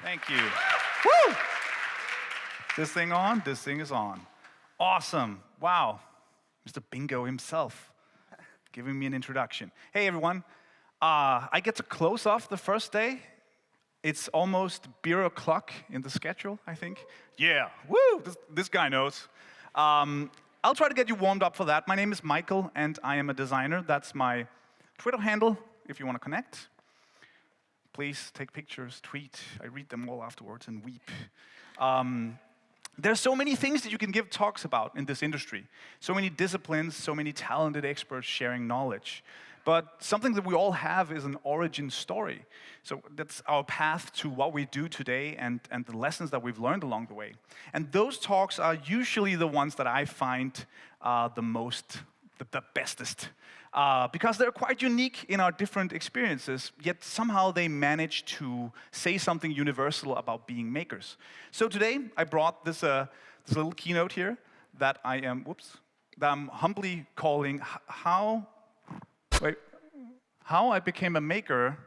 Thank you. Woo! This thing on? This thing is on. Awesome. Wow. Mr. Bingo himself giving me an introduction. Hey, everyone. I get to close off the first day. It's almost beer o'clock in the schedule, I think. Yeah. Woo! This guy knows. I'll try to get you warmed up for that. My name is Michael, and I am a designer. That's my Twitter handle, if you want to connect. Please take pictures, tweet. I read them all afterwards and weep. There's so many things that you can give talks about in this industry. So many disciplines, so many talented experts sharing knowledge. But something that we all have is an origin story. So that's our path to what we do today and the lessons that we've learned along the way. And those talks are usually the ones that I find the bestest. Because they're quite unique in our different experiences, yet somehow they manage to say something universal about being makers. So today, I brought this little keynote here that I'm humbly calling How I Became a Maker.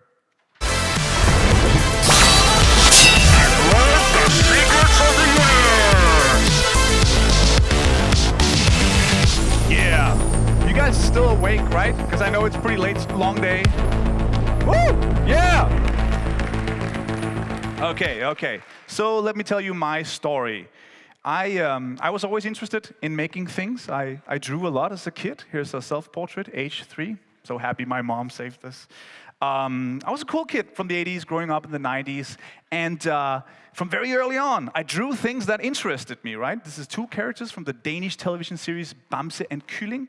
Learn the secrets of the universe! Yeah. You guys are still awake, right? Because I know it's pretty late, long day. Woo! Yeah! Okay. So let me tell you my story. I was always interested in making things. I drew a lot as a kid. Here's a self-portrait, age 3. So happy my mom saved this. I was a cool kid from the 80s, growing up in the 90s. And from very early on, I drew things that interested me, right? This is 2 characters from the Danish television series Bamse and Kylling.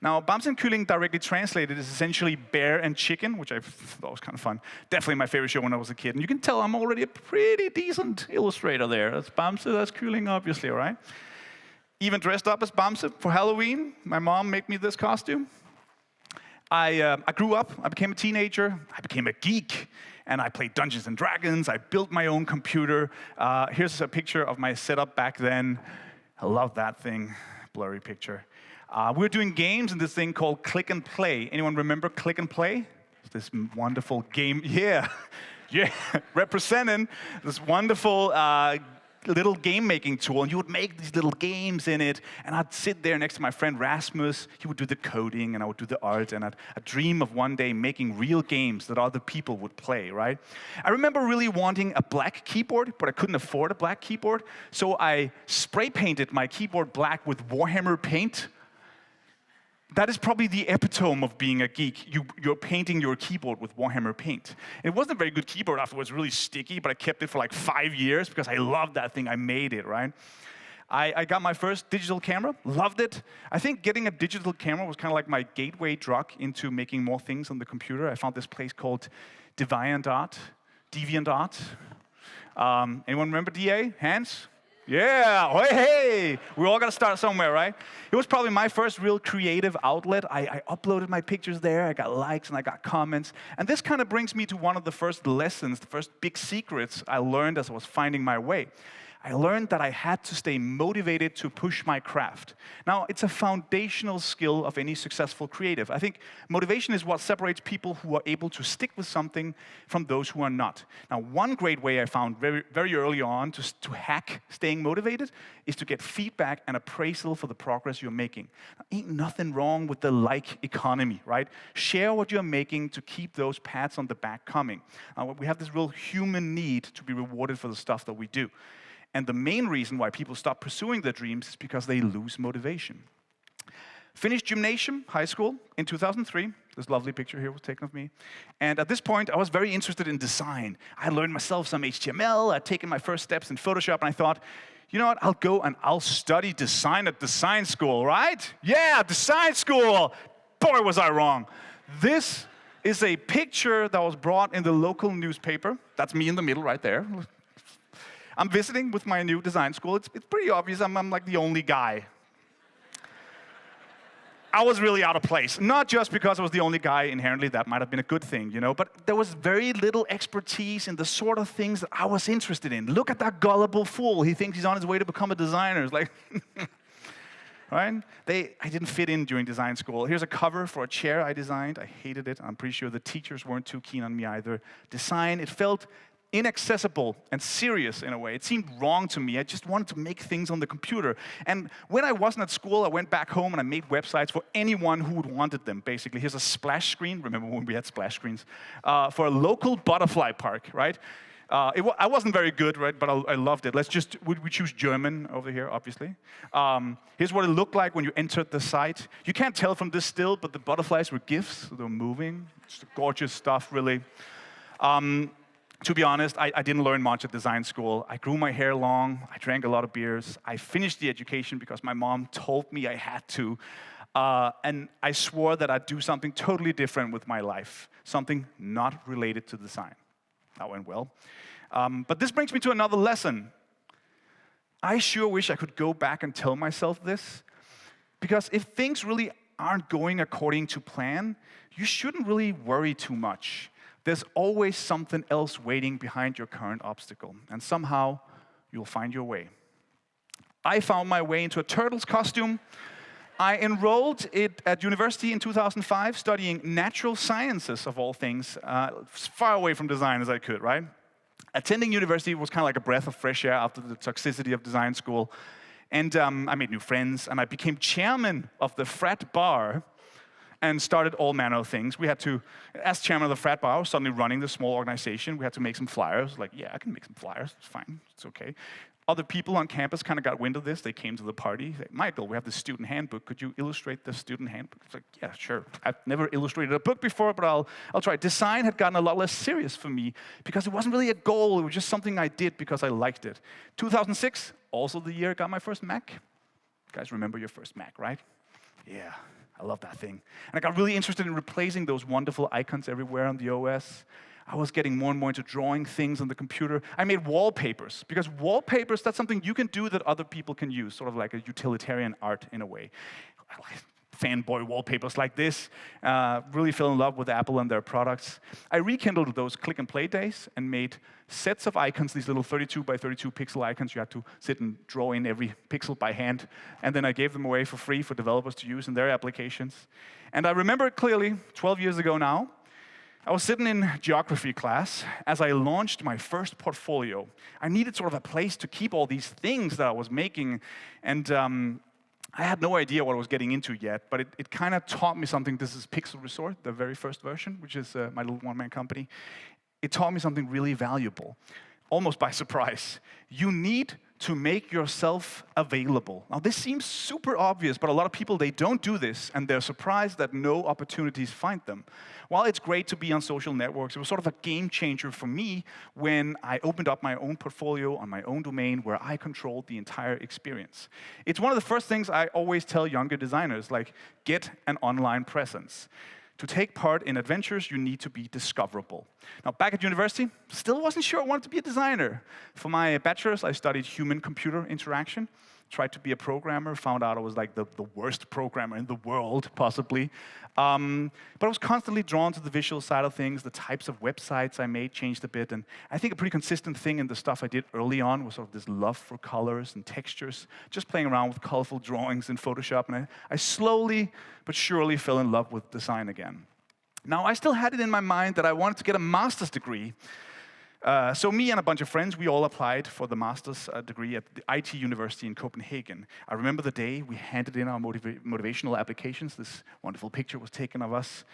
Now, Bamse and Kylling directly translated is essentially bear and chicken, which I thought was kind of fun. Definitely my favorite show when I was a kid. And you can tell I'm already a pretty decent illustrator there. That's Bamse, that's Kylling, obviously, right? Even dressed up as Bamse for Halloween. My mom made me this costume. I grew up, I became a teenager, I became a geek, and I played Dungeons & Dragons, I built my own computer. Here's a picture of my setup back then. I love that thing, blurry picture. We were doing games in this thing called Click and Play. Anyone remember Click and Play? This wonderful game, yeah, representing this wonderful little game-making tool, and you would make these little games in it, and I'd sit there next to my friend Rasmus. He would do the coding, and I would do the art, and I'd dream of one day making real games that other people would play, right? I remember really wanting a black keyboard, but I couldn't afford a black keyboard, so I spray-painted my keyboard black with Warhammer paint. That is probably the epitome of being a geek. You're painting your keyboard with Warhammer paint. It wasn't a very good keyboard afterwards, really sticky, but I kept it for like 5 years because I loved that thing. I made it, right? I got my first digital camera, loved it. I think getting a digital camera was kind of like my gateway drug into making more things on the computer. I found this place called DeviantArt. Anyone remember DA? Hands? Yeah, hey, we all got to start somewhere, right? It was probably my first real creative outlet. I uploaded my pictures there, I got likes and I got comments. And this kind of brings me to one of the first lessons, the first big secrets I learned as I was finding my way. I learned that I had to stay motivated to push my craft. Now, it's a foundational skill of any successful creative. I think motivation is what separates people who are able to stick with something from those who are not. Now, one great way I found very, very early on to hack staying motivated is to get feedback and appraisal for the progress you're making. Now, ain't nothing wrong with the like economy, right? Share what you're making to keep those pats on the back coming. Now, we have this real human need to be rewarded for the stuff that we do. And the main reason why people stop pursuing their dreams is because they lose motivation. Finished gymnasium, high school, in 2003. This lovely picture here was taken of me. And at this point, I was very interested in design. I had learned myself some HTML. I'd taken my first steps in Photoshop, and I thought, you know what, I'll go and I'll study design at design school, right? Yeah, design school. Boy, was I wrong. This is a picture that was brought in the local newspaper. That's me in the middle right there. I'm visiting with my new design school. It's pretty obvious I'm like the only guy. I was really out of place. Not just because I was the only guy, inherently that might have been a good thing, you know, but there was very little expertise in the sort of things that I was interested in. Look at that gullible fool. He thinks he's on his way to become a designer. It's like, right? I didn't fit in during design school. Here's a cover for a chair I designed. I hated it. I'm pretty sure the teachers weren't too keen on me either. Design, it felt inaccessible and serious in a way. It seemed wrong to me. I just wanted to make things on the computer. And when I wasn't at school, I went back home and I made websites for anyone who would wanted them, basically. Here's a splash screen. Remember when we had splash screens? For a local butterfly park, right? I wasn't very good, right? But I loved it. We choose German over here, obviously. Here's what it looked like when you entered the site. You can't tell from this still, but the butterflies were GIFs. They were moving. Just gorgeous stuff, really. To be honest, I didn't learn much at design school. I grew my hair long. I drank a lot of beers. I finished the education because my mom told me I had to. And I swore that I'd do something totally different with my life, something not related to design. That went well. But this brings me to another lesson. I sure wish I could go back and tell myself this, because if things really aren't going according to plan, you shouldn't really worry too much. There's always something else waiting behind your current obstacle, and somehow you'll find your way. I found my way into a turtle's costume. I enrolled at university in 2005, studying natural sciences, of all things, as far away from design as I could, right? Attending university was kind of like a breath of fresh air after the toxicity of design school. And I made new friends, and I became chairman of the frat bar and started all manner of things. We had to, as chairman of the frat bar, I was suddenly running this small organization. We had to make some flyers. Like, yeah, I can make some flyers. It's fine. It's okay. Other people on campus kind of got wind of this. They came to the party. Like, Michael, we have the student handbook. Could you illustrate the student handbook? It's like, yeah, sure. I've never illustrated a book before, but I'll try. Design had gotten a lot less serious for me because it wasn't really a goal. It was just something I did because I liked it. 2006, also the year I got my first Mac. You guys remember your first Mac, right? Yeah. I love that thing. And I got really interested in replacing those wonderful icons everywhere on the OS. I was getting more and more into drawing things on the computer. I made wallpapers, because wallpapers, that's something you can do that other people can use, sort of like a utilitarian art in a way. I like fanboy wallpapers like this. Really fell in love with Apple and their products. I rekindled those click and play days and made sets of icons, these little 32 by 32 pixel icons. You had to sit and draw in every pixel by hand. And then I gave them away for free for developers to use in their applications. And I remember it clearly, 12 years ago now. I was sitting in geography class as I launched my first portfolio. I needed sort of a place to keep all these things that I was making. And I had no idea what I was getting into yet, but it kind of taught me something. This is Pixelresort, the very first version, which is my little one-man company. It taught me something really valuable, almost by surprise. You need to make yourself available. Now, this seems super obvious, but a lot of people, they don't do this, and they're surprised that no opportunities find them. While it's great to be on social networks, it was sort of a game changer for me when I opened up my own portfolio on my own domain where I controlled the entire experience. It's one of the first things I always tell younger designers, like, get an online presence. To take part in adventures, you need to be discoverable. Now, back at university, still wasn't sure I wanted to be a designer. For my bachelor's, I studied human-computer interaction, tried to be a programmer, found out I was like the worst programmer in the world, possibly. But I was constantly drawn to the visual side of things. The types of websites I made changed a bit. And I think a pretty consistent thing in the stuff I did early on was sort of this love for colors and textures, just playing around with colorful drawings in Photoshop. And I slowly but surely fell in love with design again. Now, I still had it in my mind that I wanted to get a master's degree. So me and a bunch of friends, we all applied for the master's degree at the IT University in Copenhagen. I remember the day we handed in our motivational applications. This wonderful picture was taken of us,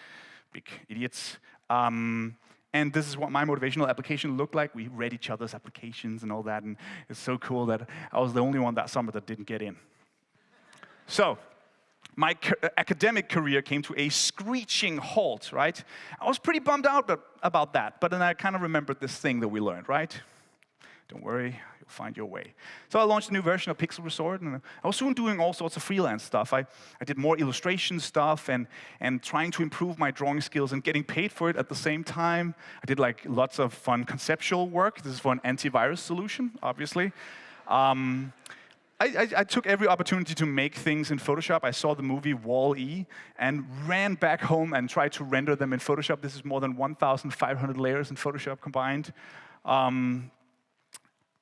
big idiots. And this is what my motivational application looked like. We read each other's applications and all that, and it's so cool that I was the only one that summer that didn't get in. So my academic career came to a screeching halt, right? I was pretty bummed out about that, but then I kind of remembered this thing that we learned, right? Don't worry, you'll find your way. So I launched a new version of Pixelresort, and I was soon doing all sorts of freelance stuff. I did more illustration stuff and trying to improve my drawing skills and getting paid for it at the same time. I did like lots of fun conceptual work. This is for an antivirus solution, obviously. I took every opportunity to make things in Photoshop. I saw the movie Wall-E and ran back home and tried to render them in Photoshop. This is more than 1,500 layers in Photoshop combined.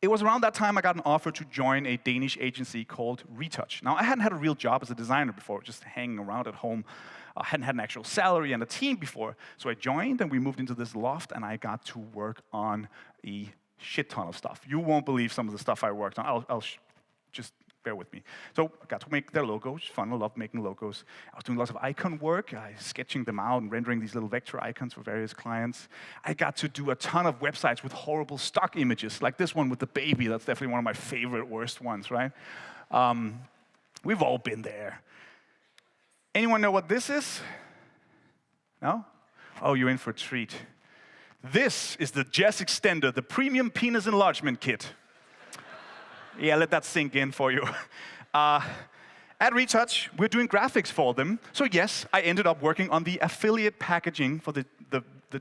It was around that time I got an offer to join a Danish agency called Retouch. Now, I hadn't had a real job as a designer before, just hanging around at home. I hadn't had an actual salary and a team before. So I joined, and we moved into this loft, and I got to work on a shit ton of stuff. You won't believe some of the stuff I worked on. Just bear with me. So I got to make their logos. Fun, I loved making logos. I was doing lots of icon work, sketching them out and rendering these little vector icons for various clients. I got to do a ton of websites with horrible stock images, like this one with the baby. That's definitely one of my favorite worst ones, right? We've all been there. Anyone know what this is? No? Oh, you're in for a treat. This is the Jazz Extender, the premium penis enlargement kit. Yeah, let that sink in for you. At Retouch, we're doing graphics for them. So yes, I ended up working on the affiliate packaging for the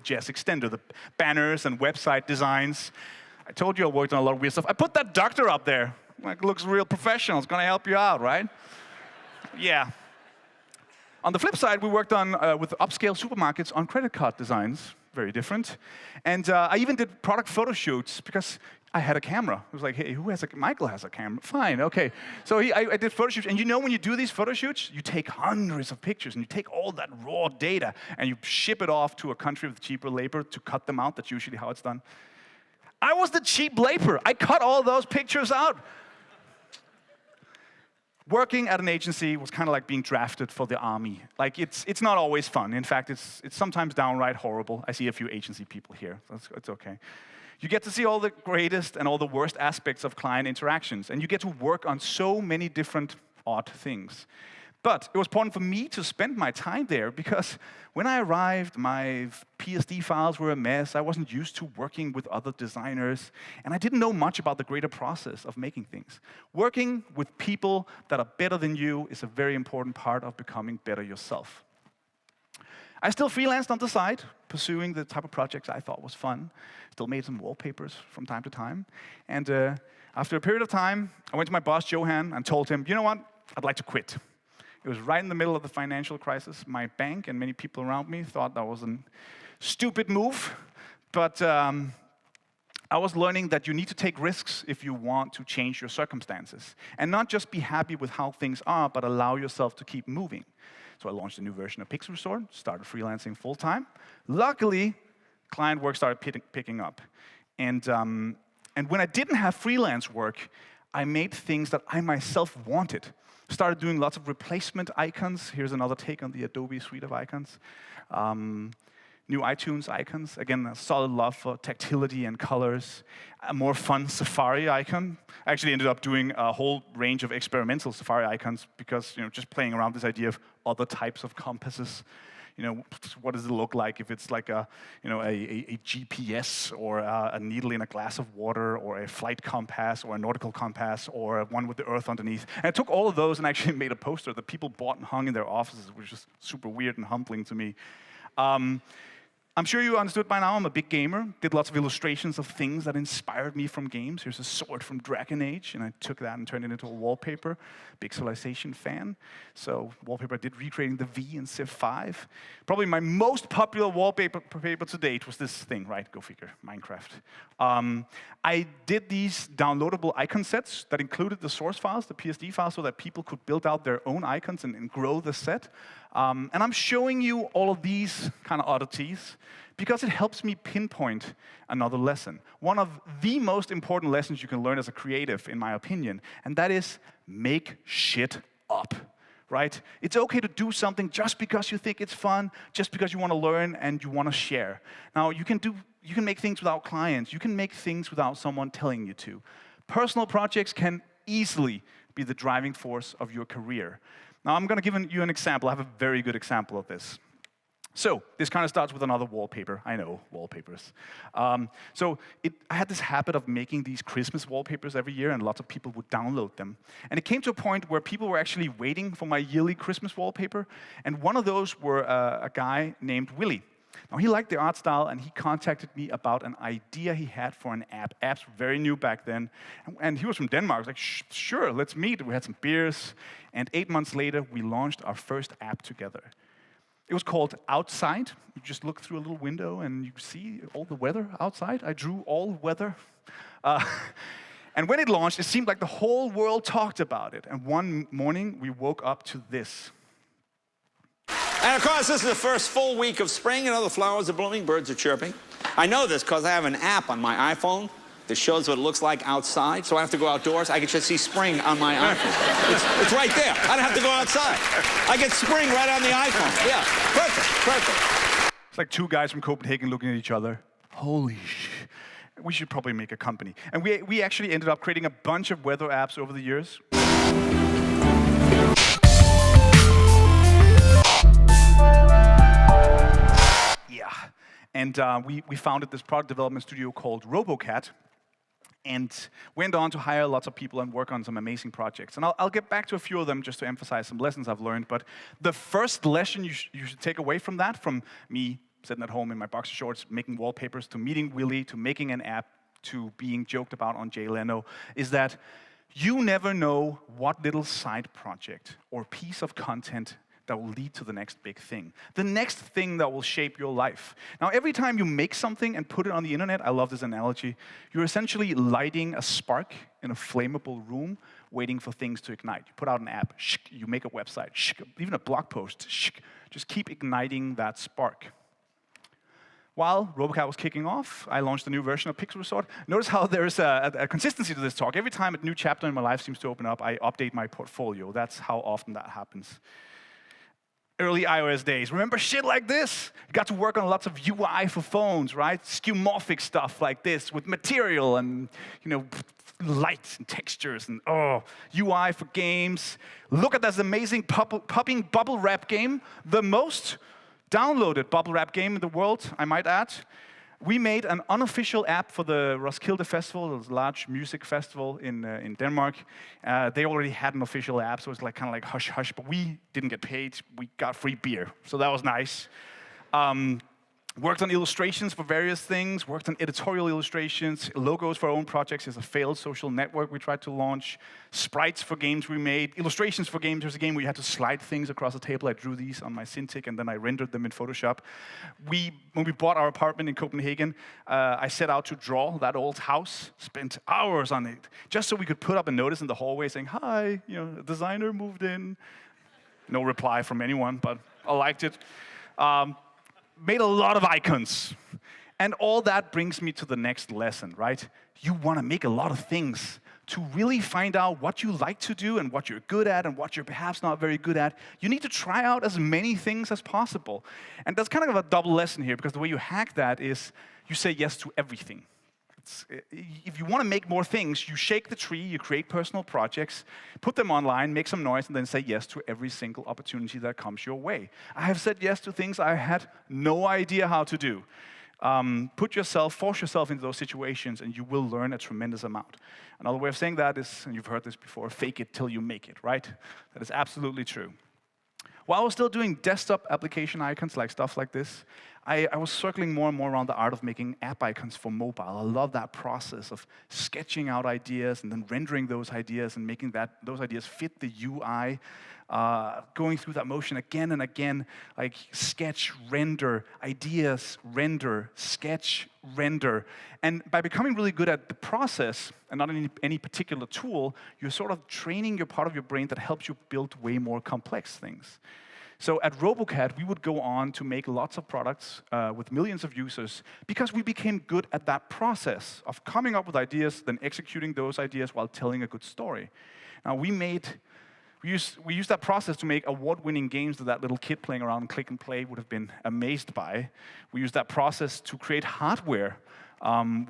Jazz Extender, the banners and website designs. I told you I worked on a lot of weird stuff. I put that doctor up there. Like, looks real professional. It's going to help you out, right? Yeah. On the flip side, we worked on with upscale supermarkets on credit card designs. Very different. And I even did product photo shoots because I had a camera. It was like, hey, Michael has a camera. Fine, okay. So I did photo shoots. And you know when you do these photo shoots, you take hundreds of pictures and you take all that raw data and you ship it off to a country with cheaper labor to cut them out. That's usually how it's done. I was the cheap labor. I cut all those pictures out. Working at an agency was kind of like being drafted for the army. Like, it's not always fun. In fact, it's sometimes downright horrible. I see a few agency people here. So it's okay. You get to see all the greatest and all the worst aspects of client interactions, and you get to work on so many different odd things. But it was important for me to spend my time there because when I arrived, my PSD files were a mess. I wasn't used to working with other designers, and I didn't know much about the greater process of making things. Working with people that are better than you is a very important part of becoming better yourself. I still freelanced on the side, pursuing the type of projects I thought was fun. Still made some wallpapers from time to time. And after a period of time, I went to my boss, Johan, and told him, you know what, I'd like to quit. It was right in the middle of the financial crisis. My bank and many people around me thought that was a stupid move. But I was learning that you need to take risks if you want to change your circumstances. And not just be happy with how things are, but allow yourself to keep moving. So I launched a new version of Pixelresort, started freelancing full-time. Luckily, client work started picking up. And when I didn't have freelance work, I made things that I myself wanted. Started doing lots of replacement icons. Here's another take on the Adobe suite of icons. New iTunes icons. Again, a solid love for tactility and colors. A more fun Safari icon. I actually ended up doing a whole range of experimental Safari icons because, just playing around this idea of other types of compasses. What does it look like if it's like a GPS or a needle in a glass of water or a flight compass or a nautical compass or one with the earth underneath. And I took all of those and actually made a poster that people bought and hung in their offices, which is super weird and humbling to me. I'm sure you understood by now I'm a big gamer. Did lots of illustrations of things that inspired me from games. Here's a sword from Dragon Age, and I took that and turned it into a wallpaper. Pixelization fan. So wallpaper I did recreating the V in Civ 5. Probably my most popular wallpaper to date was this thing, right? Go figure, Minecraft. I did these downloadable icon sets that included the source files, the PSD files, so that people could build out their own icons and grow the set. And I'm showing you all of these kind of oddities because it helps me pinpoint another lesson. One of the most important lessons you can learn as a creative, in my opinion, and that is make shit up, right? It's okay to do something just because you think it's fun, just because you want to learn and you want to share. Now, you can make things without clients. You can make things without someone telling you to. Personal projects can easily be the driving force of your career. Now, I'm going to give you an example. I have a very good example of this. So this kind of starts with another wallpaper. I know, wallpapers. I had this habit of making these Christmas wallpapers every year, and lots of people would download them. And it came to a point where people were actually waiting for my yearly Christmas wallpaper, and one of those were a guy named Willie. Now, he liked the art style, and he contacted me about an idea he had for an app. Apps were very new back then, and he was from Denmark. I was like, sure, let's meet. We had some beers, and 8 months later, we launched our first app together. It was called Outside. You just look through a little window, and you see all the weather outside. I drew all weather. And when it launched, it seemed like the whole world talked about it. And one morning, we woke up to this. And of course, this is the first full week of spring. You know, the flowers are blooming, birds are chirping. I know this because I have an app on my iPhone that shows what it looks like outside. So I have to go outdoors. I can just see spring on my iPhone. It's right there. I don't have to go outside. I get spring right on the iPhone. Yeah, perfect. It's like two guys from Copenhagen looking at each other. Holy shit. We should probably make a company. And we actually ended up creating a bunch of weather apps over the years. Yeah. And we founded this product development studio called RoboCat and went on to hire lots of people and work on some amazing projects. And I'll get back to a few of them just to emphasize some lessons I've learned. But the first lesson you should take away from that, from me sitting at home in my boxer shorts, making wallpapers, to meeting Willie, to making an app, to being joked about on Jay Leno, is that you never know what little side project or piece of content that will lead to the next big thing. The next thing that will shape your life. Now, every time you make something and put it on the internet, I love this analogy, you're essentially lighting a spark in a flammable room, waiting for things to ignite. You put out an app, you make a website, even a blog post, just keep igniting that spark. While RoboCat was kicking off, I launched a new version of Pixelresort. Notice how there's a consistency to this talk. Every time a new chapter in my life seems to open up, I update my portfolio. That's how often that happens. Early iOS days. Remember shit like this? You got to work on lots of UI for phones, right? Skeuomorphic stuff like this with material and, lights and textures and, UI for games. Look at this amazing popping bubble wrap game. The most downloaded bubble wrap game in the world, I might add. We made an unofficial app for the Roskilde Festival, a large music festival in Denmark. They already had an official app, so it was kind of like hush hush, but we didn't get paid. We got free beer, so that was nice. Worked on illustrations for various things, worked on editorial illustrations, logos for our own projects. There's a failed social network we tried to launch, sprites for games we made, illustrations for games. There's a game where you had to slide things across a table. I drew these on my Cintiq, and then I rendered them in Photoshop. When we bought our apartment in Copenhagen, I set out to draw that old house, spent hours on it, just so we could put up a notice in the hallway saying, hi, a designer moved in. No reply from anyone, but I liked it. Made a lot of icons. And all that brings me to the next lesson, right? You want to make a lot of things to really find out what you like to do and what you're good at and what you're perhaps not very good at. You need to try out as many things as possible. And that's kind of a double lesson here, because the way you hack that is you say yes to everything. If you want to make more things, you shake the tree, you create personal projects, put them online, make some noise, and then say yes to every single opportunity that comes your way. I have said yes to things I had no idea how to do. Force yourself into those situations, and you will learn a tremendous amount. Another way of saying that is, and you've heard this before, fake it till you make it, right? That is absolutely true. While I was still doing desktop application icons, like stuff like this, I was circling more and more around the art of making app icons for mobile. I love that process of sketching out ideas and then rendering those ideas and making those ideas fit the UI, going through that motion again and again, like sketch, render, ideas, render, sketch, render. And by becoming really good at the process and not any particular tool, you're sort of training your part of your brain that helps you build way more complex things. So at RoboCat, we would go on to make lots of products with millions of users because we became good at that process of coming up with ideas, then executing those ideas while telling a good story. Now, we used that process to make award-winning games that little kid playing around Click and Play would have been amazed by. We used that process to create hardware.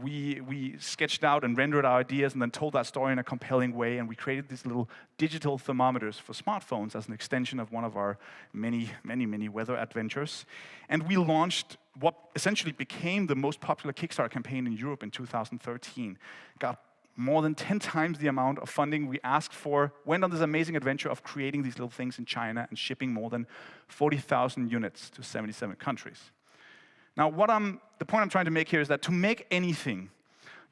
We sketched out and rendered our ideas and then told that story in a compelling way, and we created these little digital thermometers for smartphones as an extension of one of our many, many, many weather adventures. And we launched what essentially became the most popular Kickstarter campaign in Europe in 2013. Got more than 10 times the amount of funding we asked for, went on this amazing adventure of creating these little things in China and shipping more than 40,000 units to 77 countries. Now, the point I'm trying to make here is that to make anything,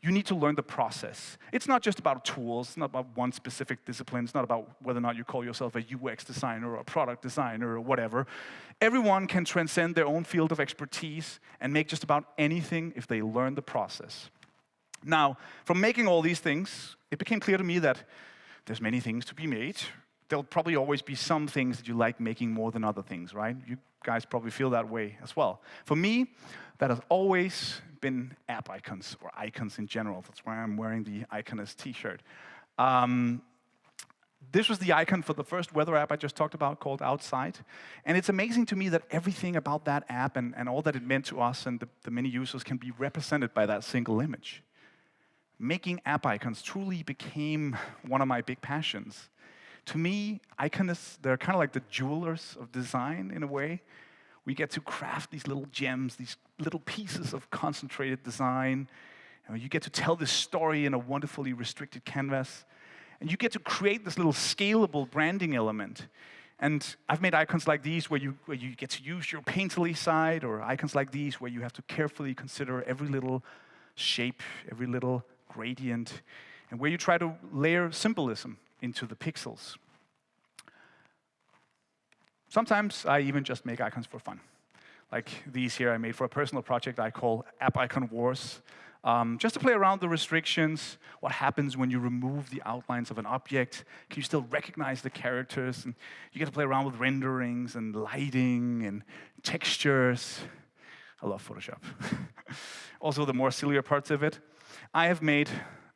you need to learn the process. It's not just about tools, it's not about one specific discipline, it's not about whether or not you call yourself a UX designer or a product designer or whatever. Everyone can transcend their own field of expertise and make just about anything if they learn the process. Now, from making all these things, it became clear to me that there's many things to be made. There'll probably always be some things that you like making more than other things, right? You guys probably feel that way as well. For me, that has always been app icons, or icons in general. That's why I'm wearing the Iconist t-shirt. This was the icon for the first weather app I just talked about called Outside. And it's amazing to me that everything about that app and all that it meant to us and the many users can be represented by that single image. Making app icons truly became one of my big passions. To me, iconists, they're kind of like the jewelers of design in a way. We get to craft these little gems, these little pieces of concentrated design. You get to tell this story in a wonderfully restricted canvas. And you get to create this little scalable branding element. And I've made icons like these where you get to use your painterly side, or icons like these where you have to carefully consider every little shape, every little gradient, and where you try to layer symbolism into the pixels. Sometimes I even just make icons for fun. Like these here I made for a personal project I call App Icon Wars. Just to play around the restrictions, what happens when you remove the outlines of an object? Can you still recognize the characters? And you get to play around with renderings and lighting and textures. I love Photoshop. Also, the more sillier parts of it. I have made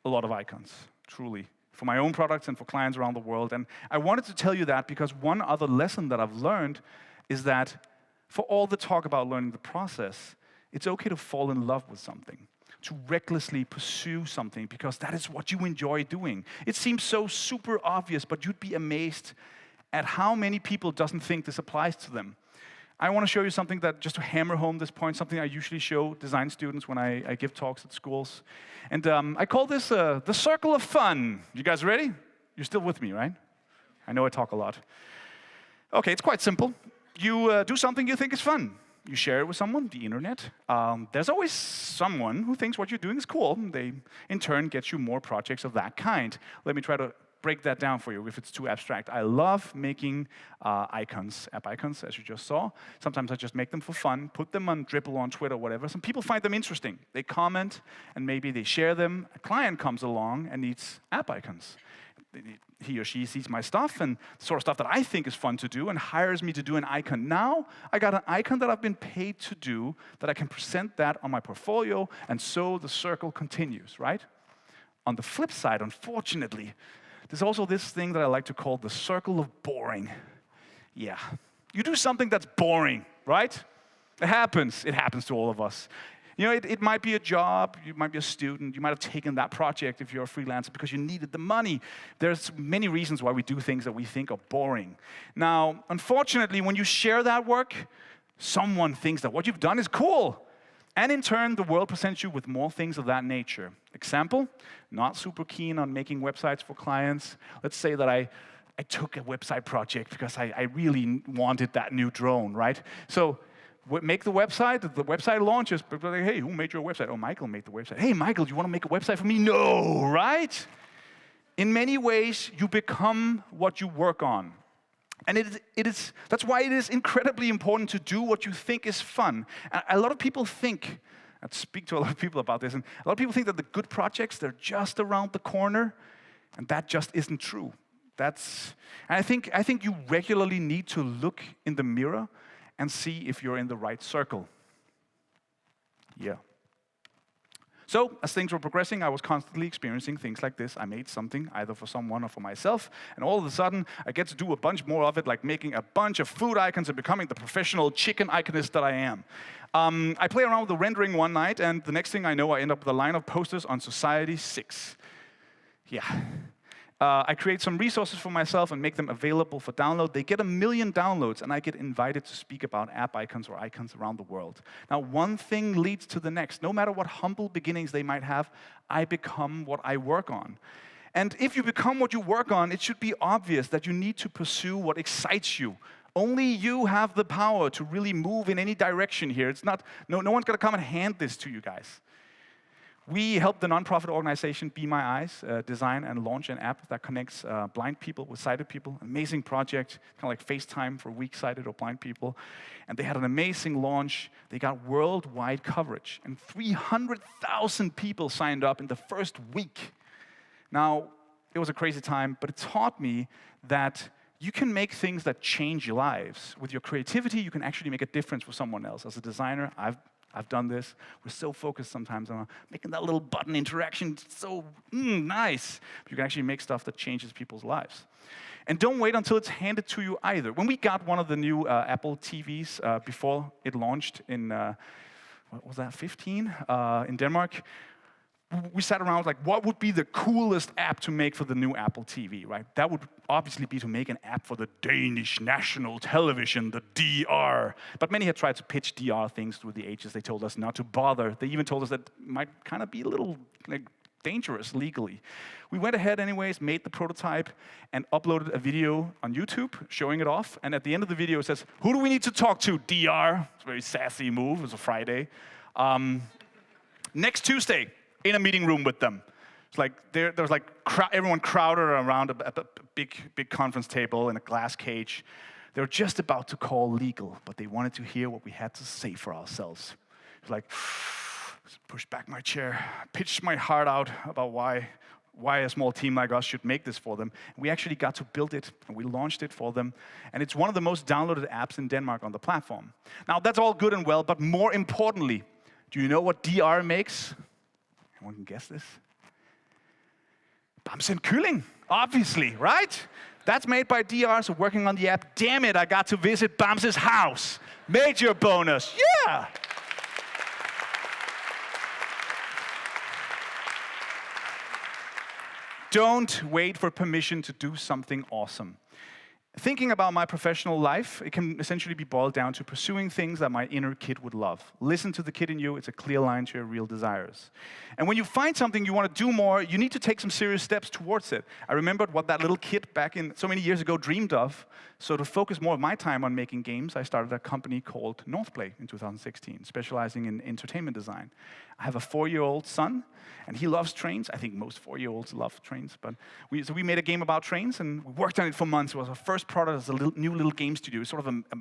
a lot of icons, truly, for my own products and for clients around the world. And I wanted to tell you that because one other lesson that I've learned is that for all the talk about learning the process, it's okay to fall in love with something, to recklessly pursue something because that is what you enjoy doing. It seems so super obvious, but you'd be amazed at how many people doesn't think this applies to them. I want to show you something that, just to hammer home this point, something I usually show design students when I give talks at schools. And I call this the circle of fun. You guys ready? You're still with me, right? I know I talk a lot. Okay, it's quite simple. You do something you think is fun. You share it with someone, the internet. There's always someone who thinks what you're doing is cool. They, in turn, get you more projects of that kind. Let me try to break that down for you if it's too abstract. I love making icons, app icons, as you just saw. Sometimes I just make them for fun, put them on Dribble, on Twitter, whatever. Some people find them interesting. They comment, and maybe they share them. A client comes along and needs app icons. He or she sees my stuff and the sort of stuff that I think is fun to do and hires me to do an icon. Now, I got an icon that I've been paid to do, that I can present that on my portfolio, and so the circle continues, right? On the flip side, unfortunately, there's also this thing that I like to call the circle of boring. Yeah, you do something that's boring, right? It happens to all of us. You know, it might be a job, you might be a student, you might have taken that project if you're a freelancer because you needed the money. There's many reasons why we do things that we think are boring. Now, unfortunately, when you share that work, someone thinks that what you've done is cool. And in turn, the world presents you with more things of that nature. Example, not super keen on making websites for clients. Let's say that I took a website project because I really wanted that new drone, right? So, make the website launches, but like, hey, who made your website? Oh, Michael made the website. Hey, Michael, do you want to make a website for me? No, right? In many ways, you become what you work on. And that's why it is incredibly important to do what you think is fun. And a lot of people think, I speak to a lot of people about this, and a lot of people think that the good projects, they're just around the corner, and that just isn't true. And I think you regularly need to look in the mirror and see if you're in the right circle. Yeah. So, as things were progressing, I was constantly experiencing things like this. I made something, either for someone or for myself, and all of a sudden, I get to do a bunch more of it, like making a bunch of food icons and becoming the professional chicken iconist that I am. I play around with the rendering one night, and the next thing I know, I end up with a line of posters on Society 6. Yeah. I create some resources for myself and make them available for download. They get 1 million downloads, and I get invited to speak about app icons or icons around the world. Now, one thing leads to the next. No matter what humble beginnings they might have, I become what I work on. And if you become what you work on, it should be obvious that you need to pursue what excites you. Only you have the power to really move in any direction here. It's not, no one's going to come and hand this to you guys. We help the nonprofit organization Be My Eyes design and launch an app that connects blind people with sighted people. Amazing project, kind of like FaceTime for weak sighted or blind people. And they had an amazing launch. They got worldwide coverage. And 300,000 people signed up in the first week. Now, it was a crazy time, but it taught me that you can make things that change your lives. With your creativity, you can actually make a difference for someone else. As a designer, I've done this. We're so focused sometimes on making that little button interaction so nice. But you can actually make stuff that changes people's lives. And don't wait until it's handed to you either. When we got one of the new Apple TVs before it launched in, what was that, 15 in Denmark, we sat around like, what would be the coolest app to make for the new Apple TV, right? That would obviously be to make an app for the Danish national television, the DR. But many had tried to pitch DR things through the ages. They told us not to bother. They even told us that it might kind of be a little dangerous legally. We went ahead anyways, made the prototype, and uploaded a video on YouTube showing it off. And at the end of the video, it says, who do we need to talk to, DR? It's a very sassy move. It was a Friday. Next Tuesday, in a meeting room with them. It's like there was like everyone crowded around a big conference table in a glass cage. They were just about to call legal, but they wanted to hear what we had to say for ourselves. It's like, pushed back my chair, pitched my heart out about why a small team like us should make this for them. We actually got to build it, and we launched it for them. And it's one of the most downloaded apps in Denmark on the platform. Now, that's all good and well, but more importantly, do you know what DR makes? Anyone can guess this? Bamse and Kylling, obviously, right? That's made by DR, so working on the app. Damn it, I got to visit Bamse's house. Major bonus, yeah! Don't wait for permission to do something awesome. Thinking about my professional life, it can essentially be boiled down to pursuing things that my inner kid would love. Listen to the kid in you. It's a clear line to your real desires. And when you find something you want to do more, you need to take some serious steps towards it. I remembered what that little kid back in so many years ago dreamed of. So to focus more of my time on making games, I started a company called Northplay in 2016, specializing in entertainment design. I have a 4-year-old son, and he loves trains. I think most 4-year-olds love trains. But so we made a game about trains, and we worked on it for months. It was our first product as a new little game studio. It's sort of a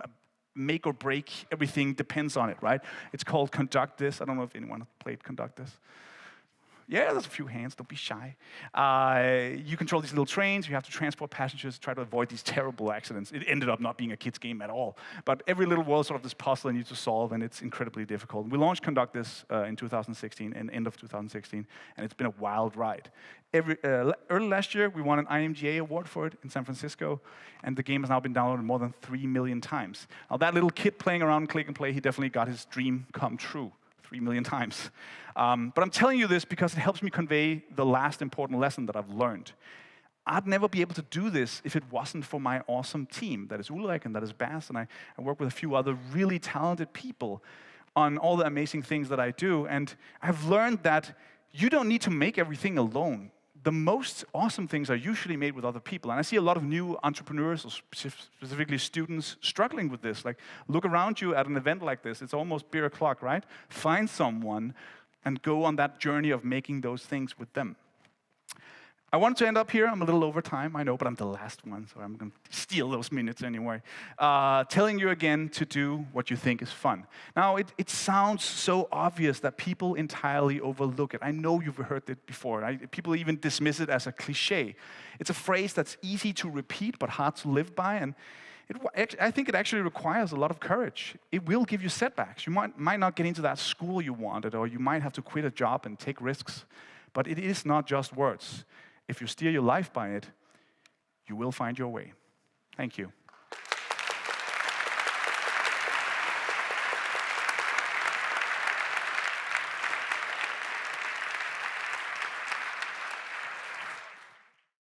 make or break. Everything depends on it, right? It's called Conduct This. I don't know if anyone played Conduct This. Yeah, there's a few hands, don't be shy. You control these little trains, you have to transport passengers, try to avoid these terrible accidents. It ended up not being a kid's game at all. But every little world sort of this puzzle I need to solve, and it's incredibly difficult. We launched Conduct This in 2016, in end of 2016, and it's been a wild ride. Early last year, we won an IMGA award for it in San Francisco, and the game has now been downloaded more than 3 million times. Now that little kid playing around Click and Play, he definitely got his dream come true. 3 million times. But I'm telling you this because it helps me convey the last important lesson that I've learned. I'd never be able to do this if it wasn't for my awesome team. That is Ulrik and that is Bas, and I work with a few other really talented people on all the amazing things that I do. And I've learned that you don't need to make everything alone. The most awesome things are usually made with other people. And I see a lot of new entrepreneurs, or specifically students, struggling with this. Like, look around you at an event like this. It's almost beer o'clock, right? Find someone and go on that journey of making those things with them. I wanted to end up here. I'm a little over time, I know, but I'm the last one, so I'm going to steal those minutes anyway. Telling you again to do what you think is fun. Now, it sounds so obvious that people entirely overlook it. I know you've heard it before. People even dismiss it as a cliche. It's a phrase that's easy to repeat, but hard to live by, and I think it actually requires a lot of courage. It will give you setbacks. You might not get into that school you wanted, or you might have to quit a job and take risks. But it is not just words. If you steer your life by it, you will find your way. Thank you.